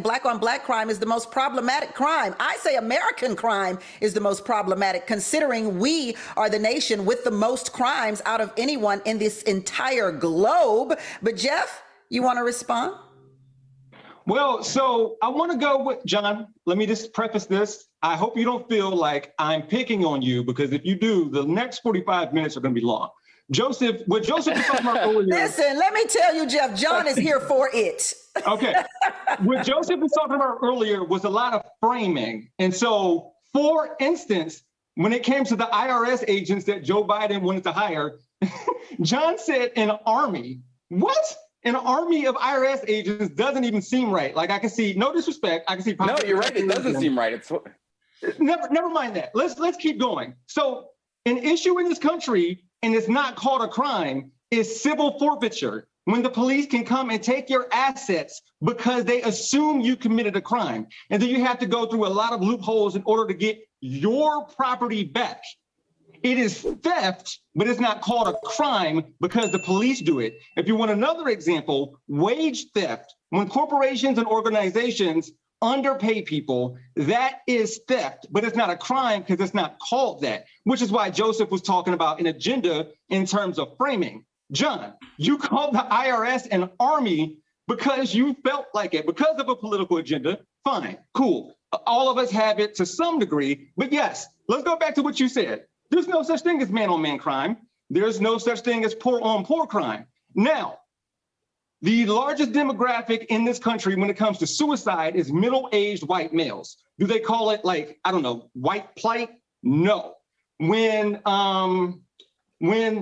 Black on black crime is the most problematic crime. I say American crime is the most problematic, considering we are the nation with the most crimes out of anyone in this entire globe. But Jeff, you want to respond? Well, so I want to go with John. Let me just preface this. I hope you don't feel like I'm picking on you, because if you do, the next 45 minutes are going to be long. Joseph, what Joseph was talking about earlier. Listen, let me tell you, Jeff, John is here for it. Okay. What Joseph was talking about earlier was a lot of framing. And so, for instance, when it came to the IRS agents that Joe Biden wanted to hire, John said an army. What? An army of IRS agents doesn't even seem right. Like, I can see, no disrespect, I can see. No, you're right. It doesn't seem right. It's never mind that. Let's keep going. So, an issue in this country, and it's not called a crime, is civil forfeiture. When the police can come and take your assets because they assume you committed a crime. And then you have to go through a lot of loopholes in order to get your property back. It is theft, but it's not called a crime because the police do it. If you want another example, wage theft. When corporations and organizations underpay people, that is theft, but it's not a crime because it's not called that, which is why Joseph was talking about an agenda in terms of framing. John, you called the IRS an army because you felt like it, because of a political agenda. Fine, cool. All of us have it to some degree, but yes, let's go back to what you said. There's no such thing as man-on-man crime. There's no such thing as poor-on-poor crime. Now, the largest demographic in this country when it comes to suicide is middle-aged white males. Do they call it, like, I don't know, white plight? No. When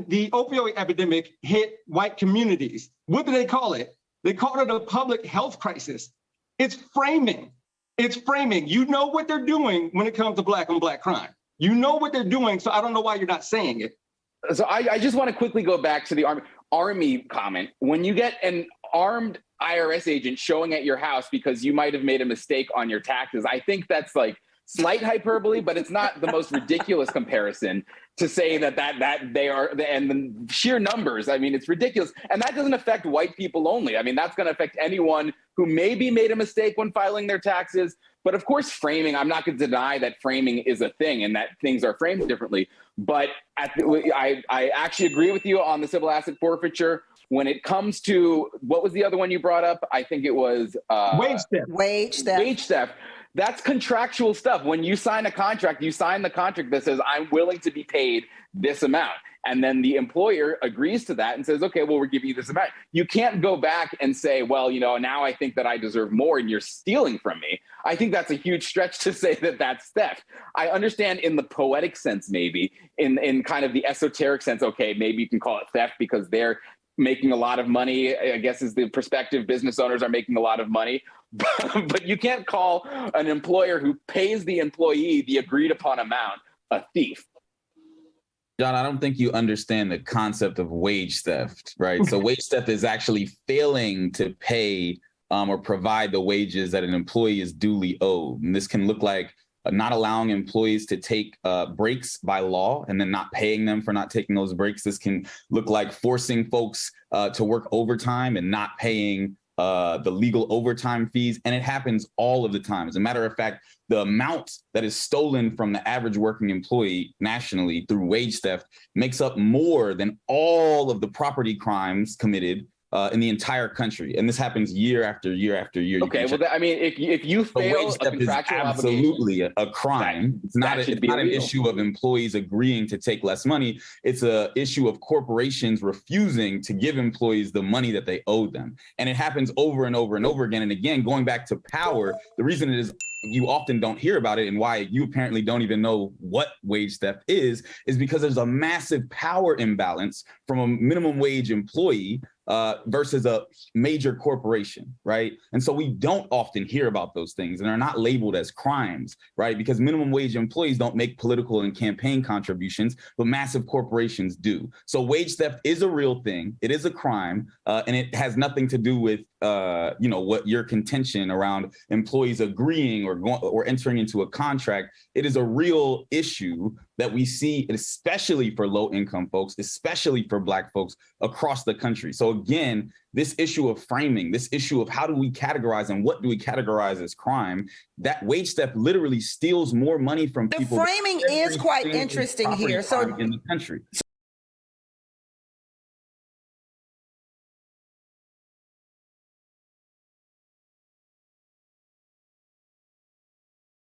the opioid epidemic hit white communities, what do they call it? They called it a public health crisis. It's framing. It's framing. You know what they're doing when it comes to black on black crime. You know what they're doing, so I don't know why you're not saying it. So I just want to quickly go back to the army comment. When you get an armed IRS agent showing at your house because you might have made a mistake on your taxes, I think that's like slight hyperbole, but it's not the most ridiculous comparison to say that they are, and the sheer numbers, I mean, it's ridiculous. And that doesn't affect white people only. I mean, that's going to affect anyone who maybe made a mistake when filing their taxes. But of course, framing, I'm not going to deny that framing is a thing and that things are framed differently. But I actually agree with you on the civil asset forfeiture. When it comes to, what was the other one you brought up? I think it was wage theft. Wage theft. That's contractual stuff. When you sign a contract, you sign the contract that says, I'm willing to be paid this amount. And then the employer agrees to that and says, okay, well, we're giving you this amount. You can't go back and say, well, you know, now I think that I deserve more and you're stealing from me. I think that's a huge stretch to say that that's theft. I understand in the poetic sense, maybe in kind of the esoteric sense, okay, maybe you can call it theft because they're making a lot of money, I guess, is the prospective business owners are making a lot of money. But you can't call an employer who pays the employee the agreed upon amount a thief. John, I don't think you understand the concept of wage theft, right? So wage theft is actually failing to pay or provide the wages that an employee is duly owed. And this can look like not allowing employees to take breaks by law and then not paying them for not taking those breaks. This can look like forcing folks to work overtime and not paying the legal overtime fees. And it happens all of the time. As a matter of fact, the amount that is stolen from the average working employee nationally through wage theft makes up more than all of the property crimes committed in the entire country. And this happens year after year after year. Okay, well, I mean, if you fail a contractual absolutely a crime. It's not an issue of employees agreeing to take less money. It's an issue of corporations refusing to give employees the money that they owe them. And it happens over and over and over again. And again, going back to power, the reason it is you often don't hear about it and why you apparently don't even know what wage theft is because there's a massive power imbalance from a minimum wage employee versus a major corporation, right? And so we don't often hear about those things and are not labeled as crimes, right? Because minimum wage employees don't make political and campaign contributions, but massive corporations do. So wage theft is a real thing. It is a crime, and it has nothing to do with what your contention around employees agreeing or entering into a contract. It is a real issue that we see, especially for low income folks, especially for Black folks across the country. So again, this issue of framing, this issue of how do we categorize and what do we categorize as crime, that wage theft literally steals more money from people. The framing is quite interesting here. So in the country.